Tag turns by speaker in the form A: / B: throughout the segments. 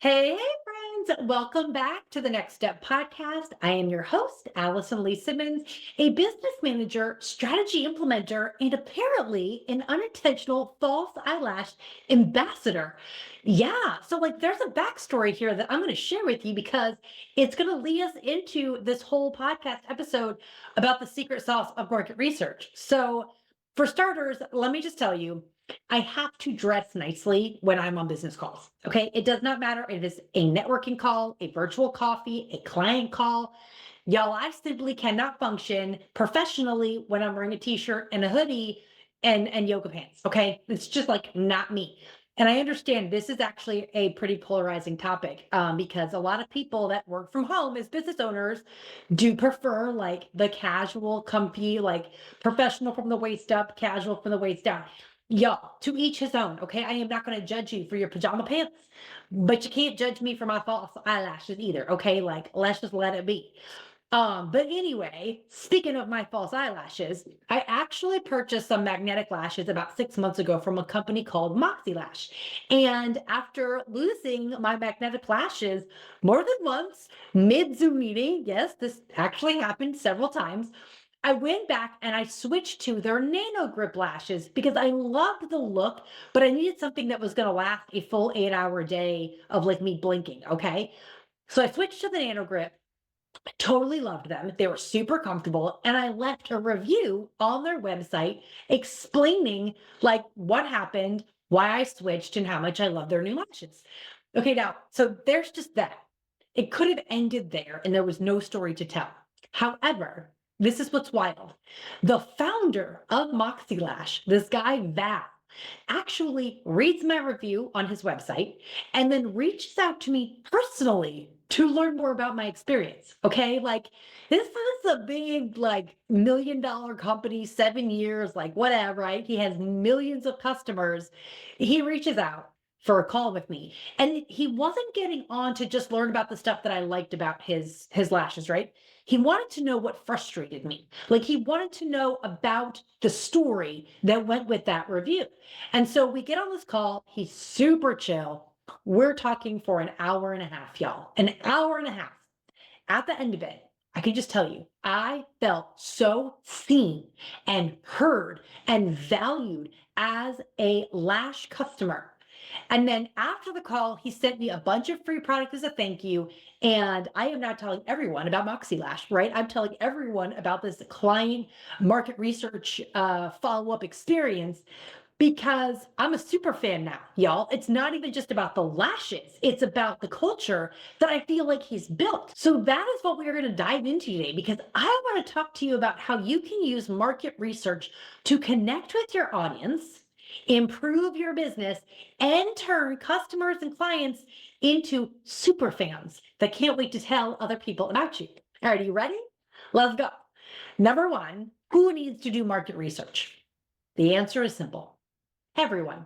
A: Hey, friends, welcome back to the Next Step podcast. I am your host, Allison Lee Simmons, a business manager, strategy implementer, and apparently an unintentional false eyelash ambassador. Yeah, so there's a backstory here that I'm going to share with you because it's going to lead us into this whole podcast episode about the secret sauce of market research. So, for starters, let me just tell you. I have to dress nicely when I'm on business calls. Okay. It does not matter if it's a networking call, a virtual coffee, a client call. Y'all, I simply cannot function professionally when I'm wearing a t-shirt and a hoodie and yoga pants. Okay. It's just not me. And I understand this is actually a pretty polarizing topic because a lot of people that work from home as business owners do prefer the casual, comfy, professional from the waist up, casual from the waist down. Y'all, to each his own, okay? I am not going to judge you for your pajama pants, but you can't judge me for my false eyelashes either, okay? Let's just let it be. But anyway, speaking of my false eyelashes, I actually purchased some magnetic lashes about 6 months ago from a company called Moxie Lash. And after losing my magnetic lashes more than once, mid-Zoom meeting, yes, this actually happened several times. I went back and I switched to their nano grip lashes because I loved the look, but I needed something that was going to last a full 8 hour day of me blinking. Okay. So I switched to the nano grip. Totally loved them. They were super comfortable. And I left a review on their website explaining what happened, why I switched, and how much I love their new lashes. Okay. Now, so there's just that. It could have ended there and there was no story to tell. However, this is what's wild. The founder of Moxie Lash, this guy, Val, actually reads my review on his website and then reaches out to me personally to learn more about my experience. Okay. This is a big, $1 million company, 7 years, whatever, right? He has millions of customers. He reaches out for a call with me. And he wasn't getting on to just learn about the stuff that I liked about his lashes, right? He wanted to know what frustrated me. He wanted to know about the story that went with that review. And so we get on this call. He's super chill. We're talking for an hour and a half, y'all. An hour and a half. At the end of it, I can just tell you, I felt so seen and heard and valued as a Lash customer. And then after the call, he sent me a bunch of free product as a thank you. And I am now telling everyone about Moxie Lash, right? I'm telling everyone about this client market research follow-up experience because I'm a super fan now, y'all. It's not even just about the lashes, it's about the culture that I feel like he's built. So that is what we're going to dive into today because I want to talk to you about how you can use market research to connect with your audience, improve your business, and turn customers and clients into super fans that can't wait to tell other people about you. All right, are you ready? Let's go. Number one, who needs to do market research? The answer is simple. Everyone.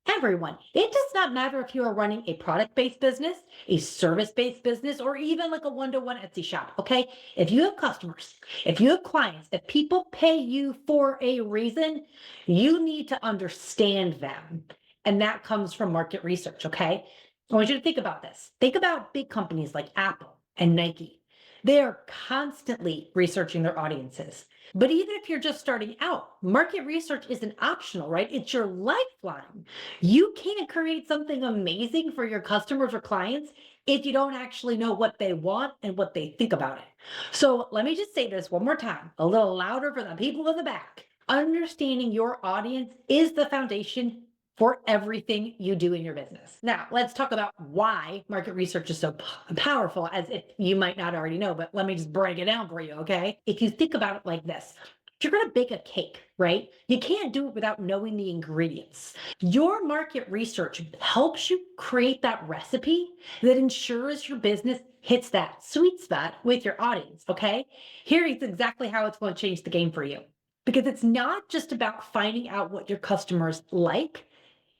A: Everyone. It does not matter if you are running a product-based business, a service-based business, or even a one-to-one Etsy shop, okay? If you have customers, if you have clients, if people pay you for a reason, you need to understand them. And that comes from market research, okay? I want you to think about this. Think about big companies like Apple and Nike. They are constantly researching their audiences. But even if you're just starting out, market research isn't optional, right? It's your lifeline. You can't create something amazing for your customers or clients if you don't actually know what they want and what they think about it. So let me just say this one more time, a little louder for the people in the back. Understanding your audience is the foundation for everything you do in your business. Now, let's talk about why market research is so powerful, as if you might not already know, but let me just break it down for you, okay? If you think about it like this, if you're going to bake a cake, right? You can't do it without knowing the ingredients. Your market research helps you create that recipe that ensures your business hits that sweet spot with your audience, okay? Here is exactly how it's going to change the game for you. Because it's not just about finding out what your customers like,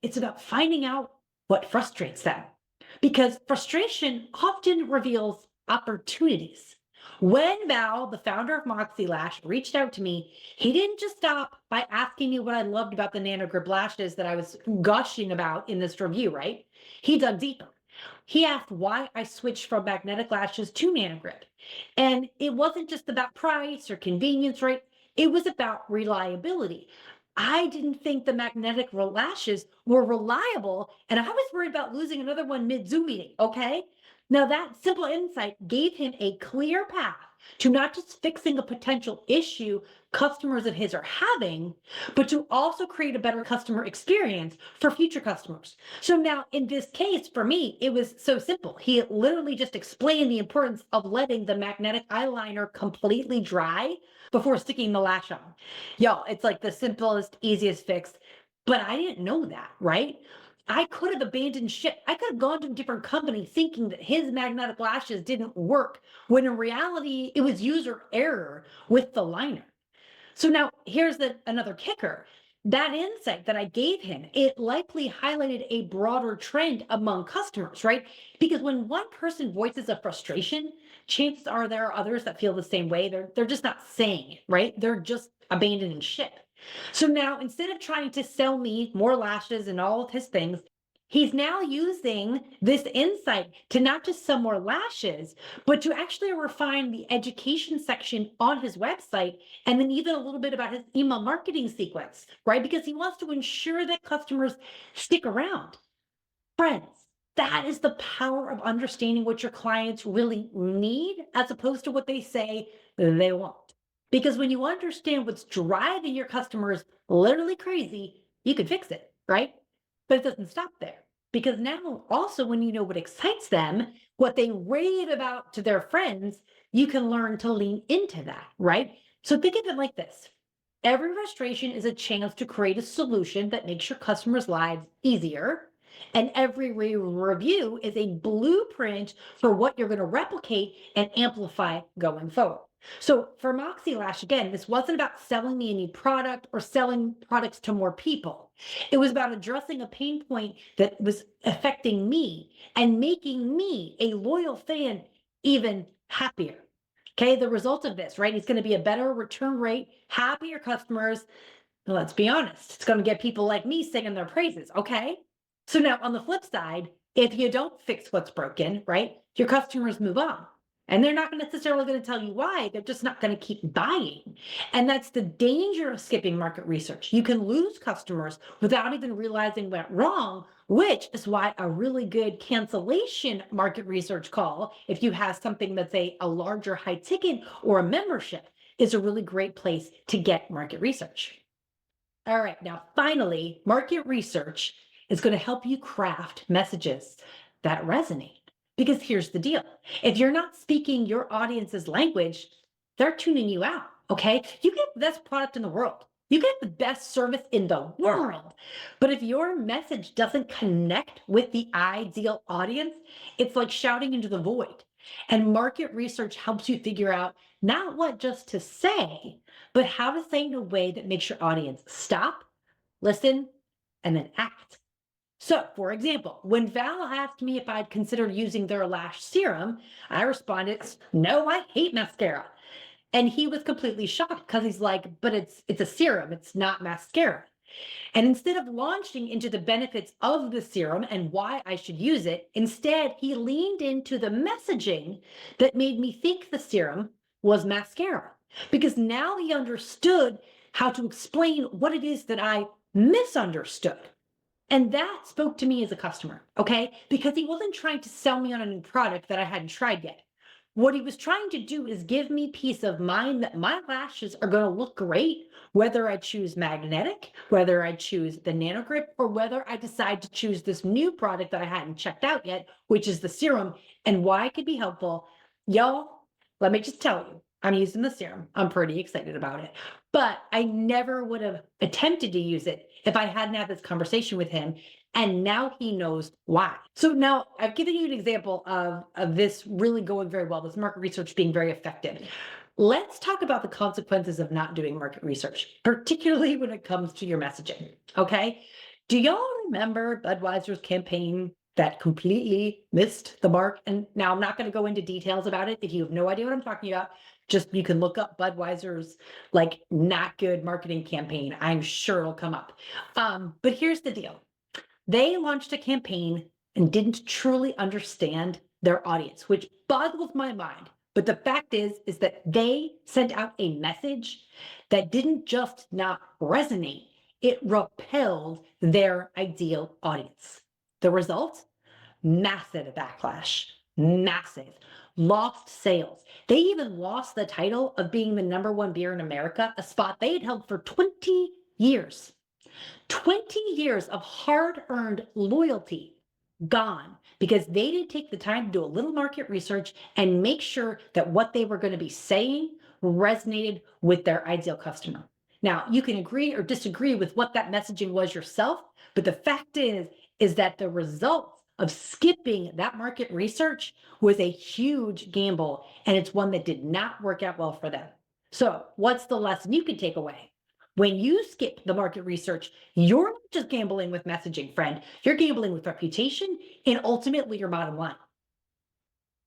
A: it's about finding out what frustrates them. Because frustration often reveals opportunities. When Val, the founder of Moxie Lash, reached out to me, he didn't just stop by asking me what I loved about the nano grip lashes that I was gushing about in this review, right? He dug deeper. He asked why I switched from magnetic lashes to nanogrip. And it wasn't just about price or convenience, right? It was about reliability. I didn't think the magnetic lashes were reliable, and I was worried about losing another one mid Zoom meeting. Okay. Now, that simple insight gave him a clear path to not just fixing a potential issue customers of his are having, but to also create a better customer experience for future customers. So now in this case, for me, it was so simple. He literally just explained the importance of letting the magnetic eyeliner completely dry before sticking the lash on. Y'all, it's like the simplest, easiest fix. But I didn't know that, right? I could have abandoned ship. I could have gone to a different company thinking that his magnetic lashes didn't work, when in reality, it was user error with the liner. So now here's another kicker. That insight that I gave him, it likely highlighted a broader trend among customers, right? Because when one person voices a frustration, chances are there are others that feel the same way. They're just not saying it, right? They're just abandoning ship. So now instead of trying to sell me more lashes and all of his things, he's now using this insight to not just sell more lashes, but to actually refine the education section on his website, and then even a little bit about his email marketing sequence, right? Because he wants to ensure that customers stick around. Friends, that is the power of understanding what your clients really need as opposed to what they say they want. Because when you understand what's driving your customers literally crazy, you can fix it, right? But it doesn't stop there. Because now, also, when you know what excites them, what they rave about to their friends, you can learn to lean into that, right? So think of it like this. Every frustration is a chance to create a solution that makes your customers' lives easier. And every review is a blueprint for what you're going to replicate and amplify going forward. So for Moxie Lash, again, this wasn't about selling me a new product or selling products to more people. It was about addressing a pain point that was affecting me and making me, a loyal fan, even happier. Okay, the result of this, right? It's going to be a better return rate, happier customers. Let's be honest, it's going to get people like me singing their praises. Okay. So now on the flip side, if you don't fix what's broken, right, your customers move on. And they're not necessarily going to tell you why. They're just not going to keep buying. And that's the danger of skipping market research. You can lose customers without even realizing went wrong, which is why a really good cancellation market research call, if you have something that's a larger high ticket or a membership, is a really great place to get market research. All right, now finally, market research is going to help you craft messages that resonate. Because here's the deal. If you're not speaking your audience's language, they're tuning you out, okay? You get the best product in the world. You get the best service in the world. But if your message doesn't connect with the ideal audience, it's like shouting into the void. And market research helps you figure out not what just to say, but how to say in a way that makes your audience stop, listen, and then act. So, for example, when Val asked me if I'd considered using their lash serum, I responded, "No, I hate mascara." And he was completely shocked because he's like, "But it's a serum, it's not mascara." And instead of launching into the benefits of the serum and why I should use it, instead he leaned into the messaging that made me think the serum was mascara. Because now he understood how to explain what it is that I misunderstood. And that spoke to me as a customer, okay? Because he wasn't trying to sell me on a new product that I hadn't tried yet. What he was trying to do is give me peace of mind that my lashes are going to look great, whether I choose magnetic, whether I choose the nanogrip, or whether I decide to choose this new product that I hadn't checked out yet, which is the serum, and why it could be helpful. Y'all, let me just tell you, I'm using the serum. I'm pretty excited about it. But I never would have attempted to use it if I hadn't had this conversation with him. And now he knows why. So now I've given you an example of this really going very well, this market research being very effective. Let's talk about the consequences of not doing market research, particularly when it comes to your messaging. Okay. Do y'all remember Budweiser's campaign that completely missed the mark? And now I'm not going to go into details about it. If you have no idea what I'm talking about, just you can look up Budweiser's like not good marketing campaign. I'm sure it'll come up. But here's the deal. They launched a campaign and didn't truly understand their audience, which boggles my mind. But the fact is that they sent out a message that didn't just not resonate, it repelled their ideal audience. The result? Massive backlash, massive. Lost sales. They even lost the title of being the #1 beer in America, a spot they had held for 20 years. 20 years of hard-earned loyalty gone because they didn't take the time to do a little market research and make sure that what they were going to be saying resonated with their ideal customer. Now, you can agree or disagree with what that messaging was yourself, but the fact is that the results of skipping that market research was a huge gamble, and it's one that did not work out well for them. So, what's the lesson you can take away? When you skip the market research, you're not just gambling with messaging, friend. You're gambling with reputation and ultimately your bottom line.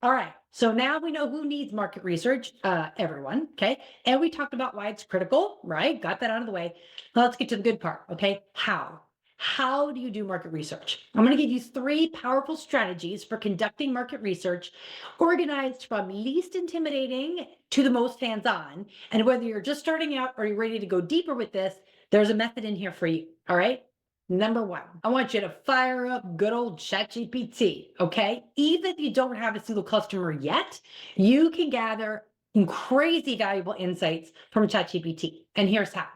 A: All right. So now we know who needs market research, everyone. Okay. And we talked about why it's critical, right? Got that out of the way. Now let's get to the good part. Okay. How? How do you do market research? I'm going to give you 3 powerful strategies for conducting market research, organized from least intimidating to the most hands-on. And whether you're just starting out or you're ready to go deeper with this, there's a method in here for you. All right. Number 1, I want you to fire up good old ChatGPT, okay? Even if you don't have a single customer yet, you can gather crazy valuable insights from ChatGPT. And here's how.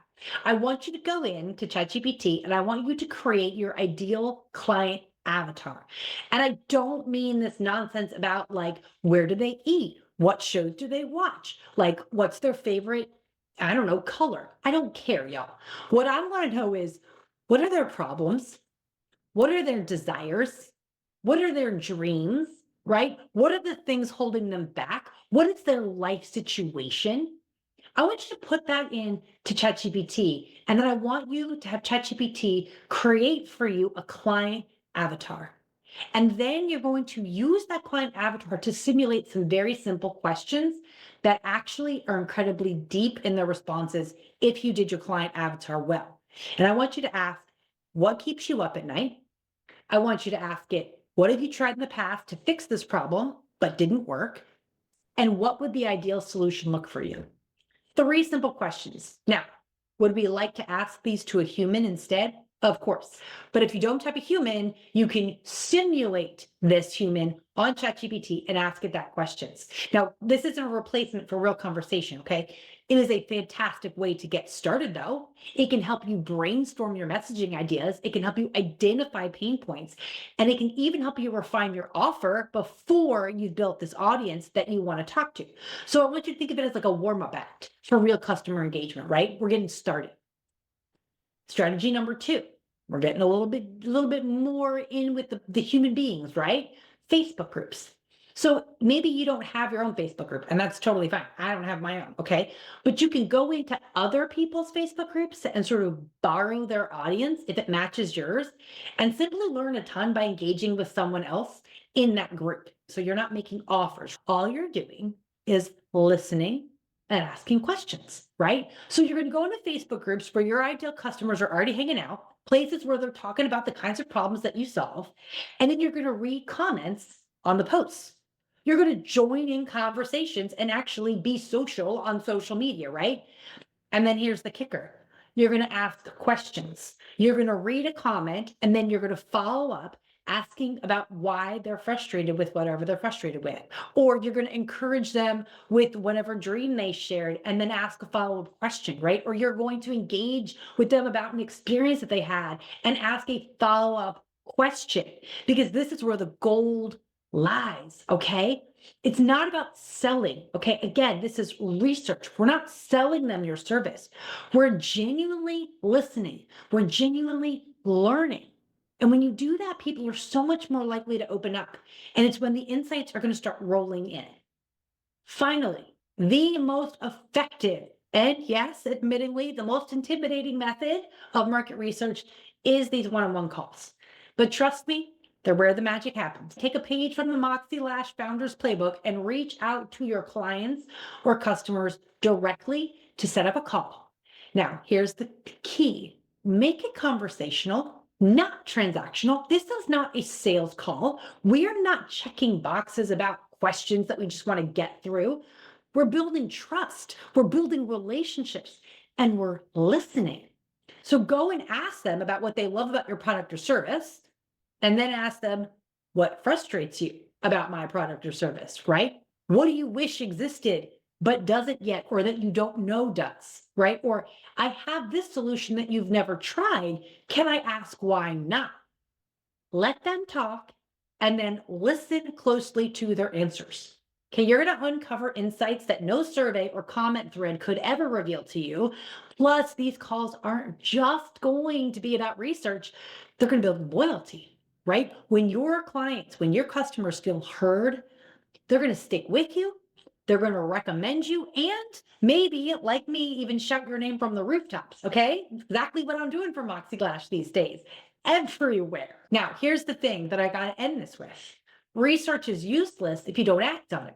A: I want you to go into ChatGPT and I want you to create your ideal client avatar. And I don't mean this nonsense about like, where do they eat? What shows do they watch? Like, what's their favorite, I don't know, color? I don't care, y'all. What I want to know is, what are their problems? What are their desires? What are their dreams, right? What are the things holding them back? What is their life situation? I want you to put that in to ChatGPT, and then I want you to have ChatGPT create for you a client avatar. And then you're going to use that client avatar to simulate some very simple questions that actually are incredibly deep in their responses if you did your client avatar well. And I want you to ask, what keeps you up at night? I want you to ask it, what have you tried in the past to fix this problem but didn't work? And what would the ideal solution look for you? 3 simple questions. Now, would we like to ask these to a human instead? Of course. But if you don't have a human, you can simulate this human on ChatGPT and ask it that questions. Now, this isn't a replacement for real conversation, okay? It is a fantastic way to get started, though. It can help you brainstorm your messaging ideas. It can help you identify pain points. And it can even help you refine your offer before you've built this audience that you want to talk to. So I want you to think of it as like a warm-up act for real customer engagement, right? We're getting started. Strategy number 2, we're getting a little bit more in with the human beings, right? Facebook groups. So maybe you don't have your own Facebook group, and that's totally fine. I don't have my own, okay? But you can go into other people's Facebook groups and sort of borrow their audience if it matches yours, and simply learn a ton by engaging with someone else in that group. So you're not making offers. All you're doing is listening and asking questions, right? So you're going to go into Facebook groups where your ideal customers are already hanging out, places where they're talking about the kinds of problems that you solve, and then you're going to read comments on the posts. You're going to join in conversations and actually be social on social media, right? And then here's the kicker. You're going to ask questions. You're going to read a comment, and then you're going to follow up asking about why they're frustrated with whatever they're frustrated with. Or you're going to encourage them with whatever dream they shared and then ask a follow-up question, right? Or you're going to engage with them about an experience that they had and ask a follow-up question, because this is where the gold lies, okay? It's not about selling, okay? Again, this is research. We're not selling them your service. We're genuinely listening. We're genuinely learning. And when you do that, people are so much more likely to open up. And it's when the insights are going to start rolling in. Finally, the most effective and, yes, admittingly, the most intimidating method of market research is these one-on-one calls. But trust me, they're where the magic happens. Take a page from the Moxie Lash Founders Playbook and reach out to your clients or customers directly to set up a call. Now, here's the key. Make it conversational, not transactional. This is not a sales call. We are not checking boxes about questions that we just want to get through. We're building trust, we're building relationships, and we're listening. So go and ask them about what they love about your product or service, and then ask them what frustrates you about my product or service, right? What do you wish existed but doesn't yet, or that you don't know does, right? Or I have this solution that you've never tried. Can I ask why not? Let them talk and then listen closely to their answers. Okay, you're going to uncover insights that no survey or comment thread could ever reveal to you. Plus, these calls aren't just going to be about research, they're going to build loyalty, right? When your clients, when your customers feel heard, they're going to stick with you. They're going to recommend you and maybe, like me, even shout your name from the rooftops. Okay. Exactly what I'm doing for Moxiglass these days, everywhere. Now, here's the thing that I got to end this with. Research is useless if you don't act on it.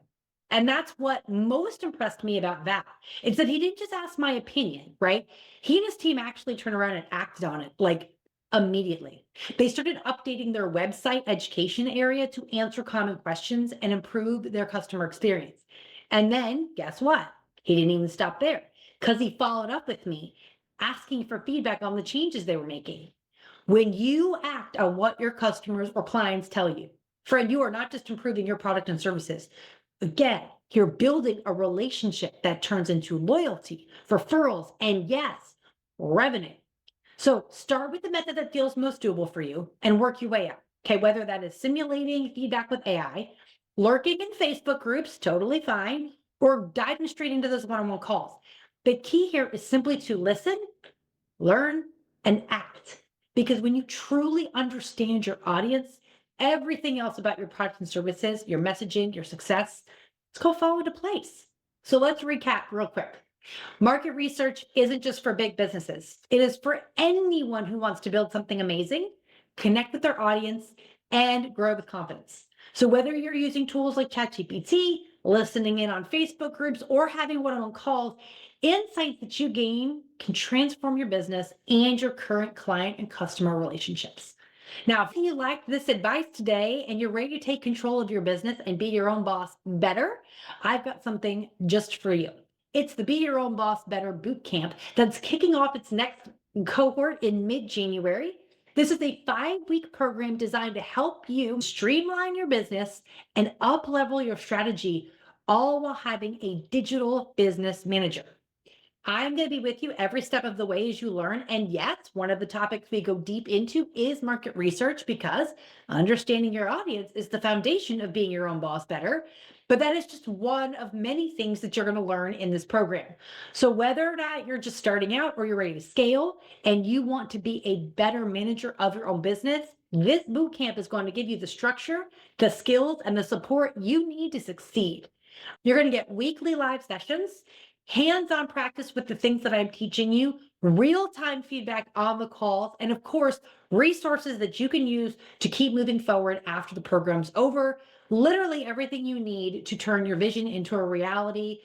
A: And that's what most impressed me about that. Is that he didn't just ask my opinion, right? He and his team actually turned around and acted on it like immediately. They started updating their website education area to answer common questions and improve their customer experience. And then guess what? He didn't even stop there because he followed up with me asking for feedback on the changes they were making. When you act on what your customers or clients tell you, friend, you are not just improving your product and services. Again, you're building a relationship that turns into loyalty, referrals, and yes, revenue. So start with the method that feels most doable for you and work your way up. Okay, whether that is simulating feedback with AI, lurking in Facebook groups, totally fine, or diving straight into those one-on-one calls. The key here is simply to listen, learn, and act. Because when you truly understand your audience, everything else about your products and services, your messaging, your success, it's going to fall into place. So let's recap real quick. Market research isn't just for big businesses. It is for anyone who wants to build something amazing, connect with their audience, and grow with confidence. So whether you're using tools like ChatGPT, listening in on Facebook groups, or having one-on-one calls, insights that you gain can transform your business and your current client and customer relationships. Now, if you liked this advice today and you're ready to take control of your business and be your own boss better, I've got something just for you. It's the Be Your Own Boss Better Bootcamp that's kicking off its next cohort in mid-January. This is a 5-week program designed to help you streamline your business and up-level your strategy, all while having a digital business manager. I'm going to be with you every step of the way as you learn. And yes, one of the topics we go deep into is market research because understanding your audience is the foundation of being your own boss better. But that is just one of many things that you're going to learn in this program. So whether or not you're just starting out or you're ready to scale and you want to be a better manager of your own business, this bootcamp is going to give you the structure, the skills, and the support you need to succeed. You're going to get weekly live sessions, hands-on practice with the things that I'm teaching you, real-time feedback on the calls, and of course, resources that you can use to keep moving forward after the program's over. Literally everything you need to turn your vision into a reality.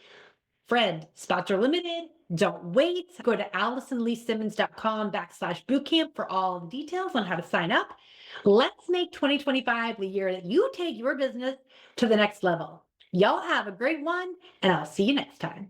A: Friend, spots are limited. Don't wait. Go to AllisonLeeSimmons.com/bootcamp for all the details on how to sign up. Let's make 2025 the year that you take your business to the next level. Y'all have a great one, and I'll see you next time.